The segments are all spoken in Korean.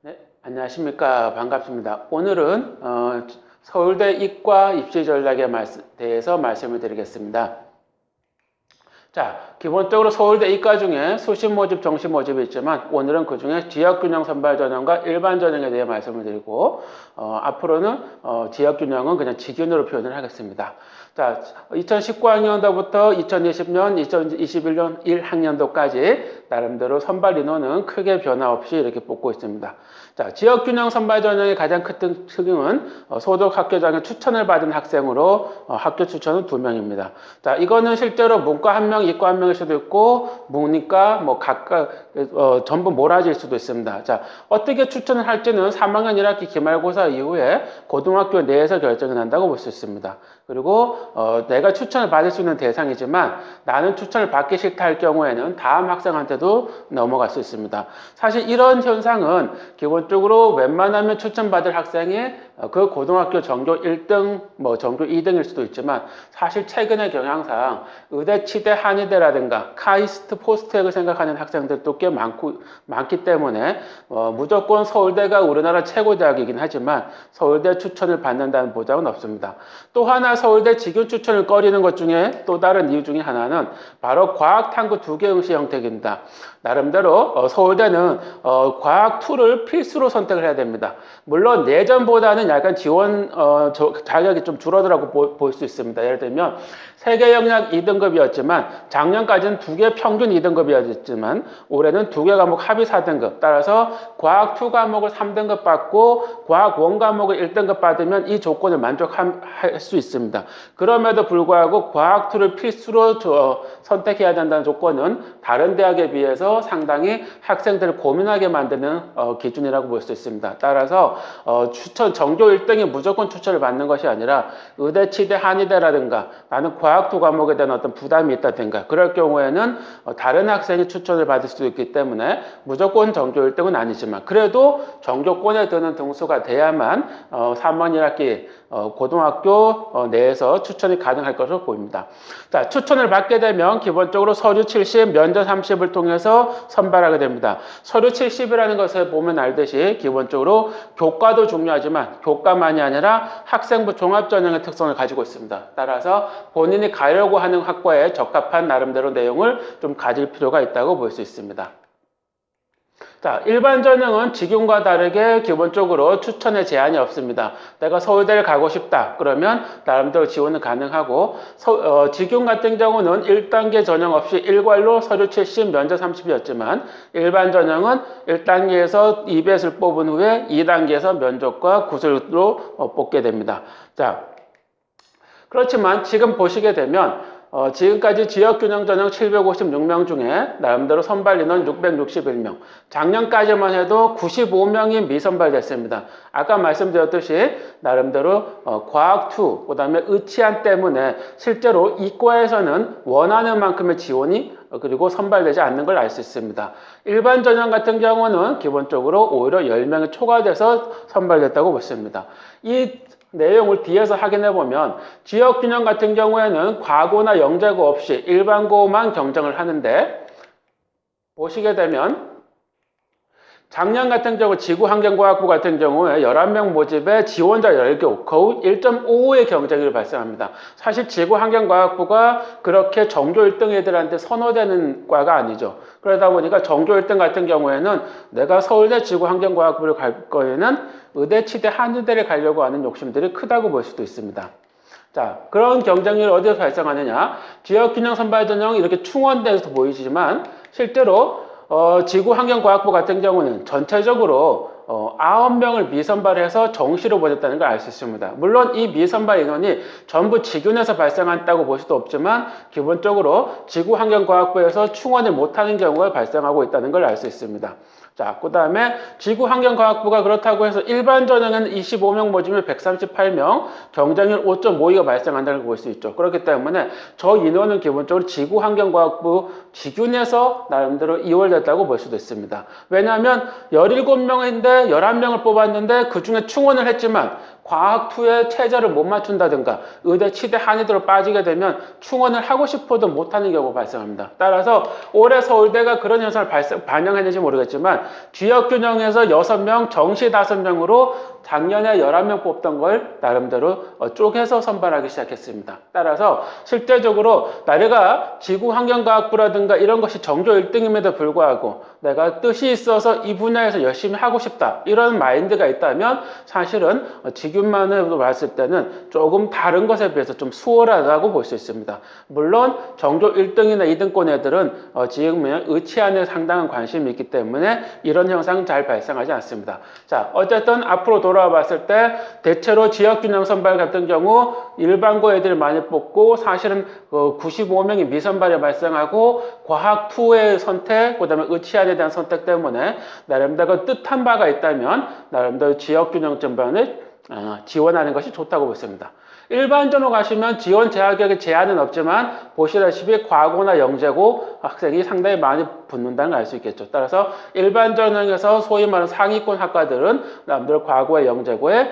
네, 안녕하십니까. 반갑습니다. 오늘은 서울대 이과 입시 전략에 대해서 말씀을 드리겠습니다. 자, 기본적으로 서울대 이과 중에 수시 모집, 정시 모집이 있지만 오늘은 그 중에 지역균형 선발 전형과 일반 전형에 대해 말씀을 드리고 앞으로는 지역균형은 그냥 직균으로 표현을 하겠습니다. 자, 2019학년도부터 2020년, 2021년 1학년도까지 나름대로 선발 인원은 크게 변화 없이 이렇게 뽑고 있습니다. 자, 지역균형 선발 전형의 가장 큰 특징은 소득 학교장의 추천을 받은 학생으로 학교 추천은 2명입니다. 자, 이거는 실제로 문과 1명, 이과 1명일 수도 있고 문이과 뭐 각각 전부 몰아질 수도 있습니다. 자, 어떻게 추천을 할지는 3학년 1학기 기말고사 이후에 고등학교 내에서 결정이 난다고 볼 수 있습니다. 그리고 내가 추천을 받을 수 있는 대상이지만 나는 추천을 받기 싫다 할 경우에는 다음 학생한테도 넘어갈 수 있습니다. 사실 이런 현상은 기본적으로 웬만하면 추천받을 학생이 그 고등학교 전교 1등, 뭐 전교 2등일 수도 있지만 사실 최근의 경향상 의대, 치대, 한의대라든가 카이스트, 포스트액을 생각하는 학생들도 꽤 많기 때문에 무조건 서울대가 우리나라 최고 대학이긴 하지만 서울대 추천을 받는다는 보장은 없습니다. 또 하나 서울대 직윤 추천을 꺼리는 것 중에 또 다른 이유 중에 하나는 바로 과학 탐구 2개 응시 형태입니다. 나름대로 서울대는 과학 2를 필수로 선택을 해야 됩니다. 물론 예전보다는 약간 지원 자격이 좀 줄어들라고 볼 수 있습니다. 예를 들면 세계 영역 2등급이었지만 작년까지는 2개 평균 2등급이었지만 올해는 2개 과목 합의 4등급. 따라서 과학 2 과목을 3등급 받고 과학 1 과목을 1등급 받으면 이 조건을 만족할 수 있습니다. 그럼에도 불구하고 과학 2를 필수로 선택해야 된다는 조건은 다른 대학에 비해서 상당히 학생들을 고민하게 만드는 기준이라고 볼 수 있습니다. 따라서 전교 1등이 무조건 추천을 받는 것이 아니라 의대, 치대, 한의대라든가 나는 과학 2 과목에 대한 어떤 부담이 있다든가 그럴 경우에는 다른 학생이 추천을 받을 수도 있기 때문에 무조건 전교 1등은 아니지만 그래도 전교권에 드는 등수가 돼야만 3학 1학기 고등학교 내에서 추천이 가능할 것으로 보입니다. 자, 추천을 받게 되면 기본적으로 서류 70, 면접 30을 통해서 선발하게 됩니다. 서류 70이라는 것을 보면 알듯이 기본적으로 교과도 중요하지만 교과만이 아니라 학생부 종합전형의 특성을 가지고 있습니다. 따라서 본인이 가려고 하는 학과에 적합한 나름대로 내용을 좀 가질 필요가 있다고 볼 수 있습니다. 자, 일반 전형은 직윤과 다르게 기본적으로 추천에 제한이 없습니다. 내가 서울대를 가고 싶다. 그러면 나름대로 지원은 가능하고 직윤 같은 경우는 1단계 전형 없이 일괄로 서류 70, 면접 30이었지만 일반 전형은 1단계에서 EBS를 뽑은 후에 2단계에서 면접과 구술로 뽑게 됩니다. 자, 그렇지만 지금 보시게 되면 지금까지 지역균형 전형 756명 중에 나름대로 선발 인원 661명. 작년까지만 해도 95명이 미선발됐습니다. 아까 말씀드렸듯이 나름대로 과학2, 그 다음에 의치안 때문에 실제로 이과에서는 원하는 만큼의 지원이 그리고 선발되지 않는 걸 알 수 있습니다. 일반 전형 같은 경우는 기본적으로 오히려 10명이 초과돼서 선발됐다고 보십니다. 이 내용을 뒤에서 확인해 보면 지역균형 같은 경우에는 과고나 영재고 없이 일반고만 경쟁을 하는데 보시게 되면 작년 같은 경우 지구환경과학부 같은 경우에 11명 모집에 지원자 10개, 거의 1.55의 경쟁률이 발생합니다. 사실 지구환경과학부가 그렇게 전교 1등 애들한테 선호되는 과가 아니죠. 그러다 보니까 전교 1등 같은 경우에는 내가 서울대 지구환경과학부를 갈 거에는 의대, 치대, 한의대를 가려고 하는 욕심들이 크다고 볼 수도 있습니다. 자, 그런 경쟁률이 어디서 발생하느냐? 지역균형 선발 전형 이렇게 충원돼서 보이지만 실제로 지구환경과학부 같은 경우는 전체적으로 9명을 미선발해서 정시로 보냈다는 걸 알 수 있습니다. 물론 이 미선발 인원이 전부 직윤에서 발생한다고 볼 수도 없지만 기본적으로 지구환경과학부에서 충원을 못하는 경우가 발생하고 있다는 걸 알 수 있습니다. 자, 그 다음에 지구환경과학부가 그렇다고 해서 일반 전형은 25명 모집에 138명, 경쟁률 5.52가 발생한다는 걸 볼 수 있죠. 그렇기 때문에 저 인원은 기본적으로 지구환경과학부 직윤에서 나름대로 이월됐다고 볼 수도 있습니다. 왜냐하면 17명인데 11명을 뽑았는데 그 중에 충원을 했지만 과학 2에 체제를 못 맞춘다든가 의대, 치대, 한의대로 빠지게 되면 충원을 하고 싶어도 못하는 경우가 발생합니다. 따라서 올해 서울대가 그런 현상을 반영했는지 모르겠지만 지역균형에서 6명, 정시 5명으로 작년에 11명 뽑던 걸 나름대로 쪼개서 선발하기 시작했습니다. 따라서 실제적으로 내가 지구환경과학부라든가 이런 것이 정조 1등임에도 불구하고 내가 뜻이 있어서 이 분야에서 열심히 하고 싶다 이런 마인드가 있다면 사실은 지균만으로 봤을 때는 조금 다른 것에 비해서 좀 수월하다고 볼 수 있습니다. 물론 정조 1등이나 2등권 애들은 지금은 의치안에 상당한 관심이 있기 때문에 이런 현상은 잘 발생하지 않습니다. 자, 어쨌든 앞으로 돌아와 봤을 때 대체로 지역균형 선발 같은 경우 일반고 애들이 많이 뽑고 사실은 95명이 미선발이 발생하고 과학2의 선택, 그 다음에 의치안에 대한 선택 때문에 나름대로 뜻한 바가 있다면 나름대로 지역균형 전반을 지원하는 것이 좋다고 보습니다. 일반전으로 가시면 지원 재학역에 제한은 없지만 보시다시피 과고나 영재고 학생이 상당히 많이 붙는다는 걸 알 수 있겠죠. 따라서 일반 전형에서 소위 말하는 상위권 학과들은 남들 과고와 영재고의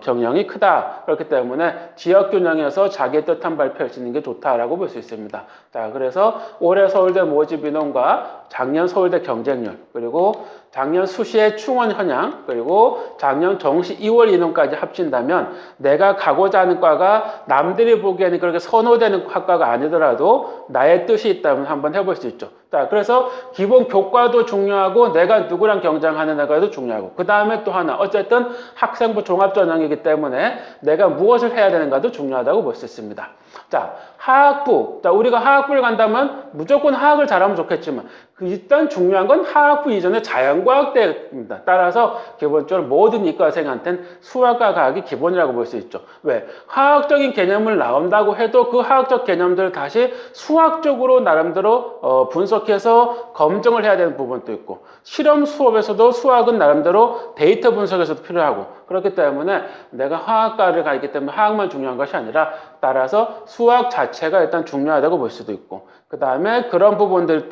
경영이 크다. 그렇기 때문에 지역균형에서 자기 뜻한 바를 펼치는 게 좋다라고 볼 수 있습니다. 자, 그래서 올해 서울대 모집 인원과 작년 서울대 경쟁률, 그리고 작년 수시의 충원 현황, 그리고 작년 정시 2월 인원까지 합친다면 내가 가고자 하는 과가 남들이 보기에는 그렇게 선호되는 학과가 아니더라도 나의 뜻이 있다면 한번 해볼 수 있죠. 자, 그래서 기본 교과도 중요하고 내가 누구랑 경쟁하느냐가 중요하고 그 다음에 또 하나 어쨌든 학생부 종합전형이기 때문에 내가 무엇을 해야 되는가도 중요하다고 볼 수 있습니다. 자, 화학부. 자, 우리가 화학부를 간다면 무조건 화학을 잘하면 좋겠지만 일단 중요한 건 화학부 이전에 자연과학대입니다. 따라서 기본적으로 모든 이과생한테는 수학과 과학이 기본이라고 볼 수 있죠. 왜? 화학적인 개념을 나온다고 해도 그 화학적 개념들을 다시 수학적으로 나름대로 분석해서 검증을 해야 되는 부분도 있고 실험 수업에서도 수학은 나름대로 데이터 분석에서도 필요하고 그렇기 때문에 내가 화학과를 가기 때문에 화학만 중요한 것이 아니라 따라서 수학 자체가 일단 중요하다고 볼 수도 있고 그 다음에 그런 부분들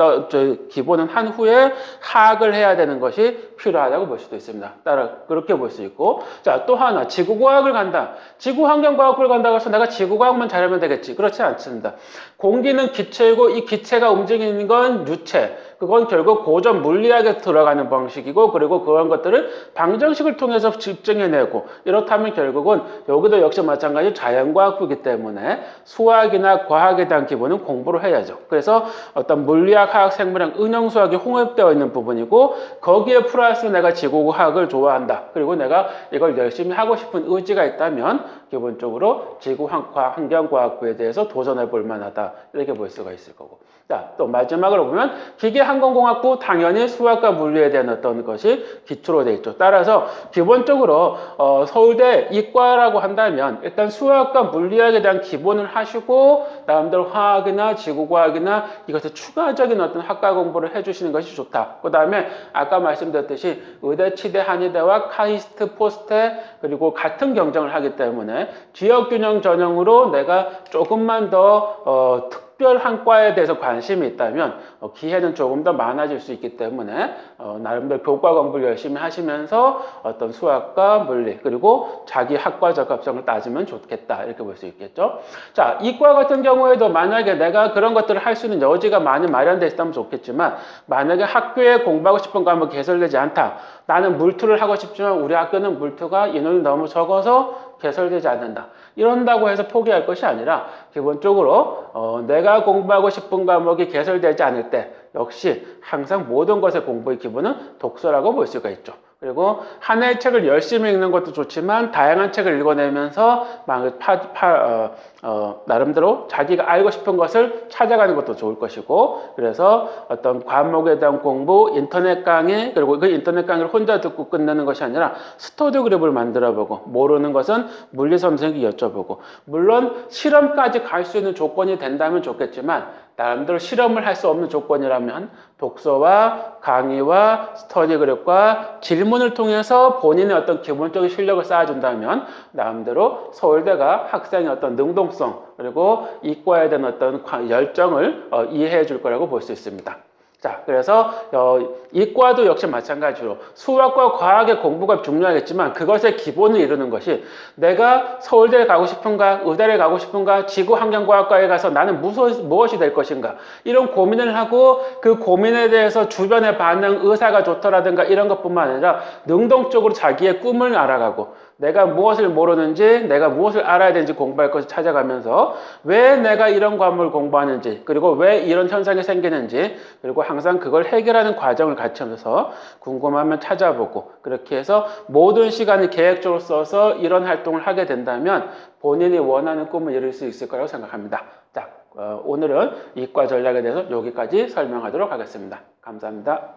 기본은 한 후에 화학을 해야 되는 것이 필요하다고 볼 수도 있습니다. 따라 그렇게 볼 수 있고 자, 또 하나 지구과학을 간다. 지구환경과학부를 간다고 해서 내가 지구과학만 잘하면 되겠지. 그렇지 않습니다. 공기는 기체이고 이 기체가 움직이는 건 유체. 그건 결국 고전 물리학에 들어가는 방식이고 그리고 그런 것들을 방정식을 통해서 측정해내고 이렇다면 결국은 여기도 역시 마찬가지로 자연과학부이기 때문에 수학이나 과학에 대한 기본은 공부를 해야죠. 그래서 어떤 물리학, 화학, 생물학, 응용수학이 홍합되어 있는 부분이고 거기에 플러스 내가 지구과학을 좋아한다. 그리고 내가 이걸 열심히 하고 싶은 의지가 있다면 기본적으로 지구환경과학부에 대해서 도전해 볼 만하다. 이렇게 볼 수가 있을 거고. 자, 또 마지막으로 보면 기계항공공학부 당연히 수학과 물리에 대한 어떤 것이 기초로 되어 있죠. 따라서 기본적으로 서울대 이과라고 한다면 일단 수학과 물리학에 대한 기본을 하시고 나름대로 화학이나 지구과학이나 이것에 추가적인 어떤 학과 공부를 해주시는 것이 좋다. 그 다음에 아까 말씀드렸듯이 의대, 치대, 한의대와 카이스트, 포스테 그리고 같은 경쟁을 하기 때문에 지역균형 전형으로 내가 조금만 더 특별한 과에 대해서 관심이 있다면 기회는 조금 더 많아질 수 있기 때문에 나름대로 교과 공부를 열심히 하시면서 어떤 수학과 물리 그리고 자기 학과 적합성을 따지면 좋겠다 이렇게 볼 수 있겠죠. 자, 이과 같은 경우에도 만약에 내가 그런 것들을 할 수 있는 여지가 많이 마련되어 있다면 좋겠지만 만약에 학교에 공부하고 싶은 과목이 개설되지 않다. 나는 물투를 하고 싶지만 우리 학교는 물투가 인원이 너무 적어서 개설되지 않는다. 이런다고 해서 포기할 것이 아니라 기본적으로 내가 공부하고 싶은 과목이 개설되지 않을 때 역시 항상 모든 것의 공부의 기본은 독서라고 볼 수가 있죠. 그리고 하나의 책을 열심히 읽는 것도 좋지만 다양한 책을 읽어내면서 나름대로 자기가 알고 싶은 것을 찾아가는 것도 좋을 것이고 그래서 어떤 과목에 대한 공부, 인터넷 강의 그리고 그 인터넷 강의를 혼자 듣고 끝내는 것이 아니라 스터디 그룹을 만들어보고 모르는 것은 물리 선생님께 여쭤보고 물론 실험까지 갈 수 있는 조건이 된다면 좋겠지만 나름대로 실험을 할 수 없는 조건이라면 독서와 강의와 스터디 그룹과 질문을 통해서 본인의 어떤 기본적인 실력을 쌓아준다면 나름대로 서울대가 학생의 어떤 능동성 그리고 이과에 대한 어떤 열정을 이해해 줄 거라고 볼 수 있습니다. 자, 그래서 이과도 역시 마찬가지로 수학과 과학의 공부가 중요하겠지만 그것의 기본을 이루는 것이 내가 서울대에 가고 싶은가, 의대를 가고 싶은가, 지구환경과학과에 가서 나는 무엇이 될 것인가 이런 고민을 하고 그 고민에 대해서 주변의 반응, 의사가 좋더라든가 이런 것뿐만 아니라 능동적으로 자기의 꿈을 알아가고 내가 무엇을 모르는지, 내가 무엇을 알아야 되는지 공부할 것을 찾아가면서 왜 내가 이런 과목을 공부하는지, 그리고 왜 이런 현상이 생기는지, 그리고 항상 그걸 해결하는 과정을 갖추면서 궁금하면 찾아보고 그렇게 해서 모든 시간을 계획적으로 써서 이런 활동을 하게 된다면 본인이 원하는 꿈을 이룰 수 있을 거라고 생각합니다. 자, 오늘은 이과 전략에 대해서 여기까지 설명하도록 하겠습니다. 감사합니다.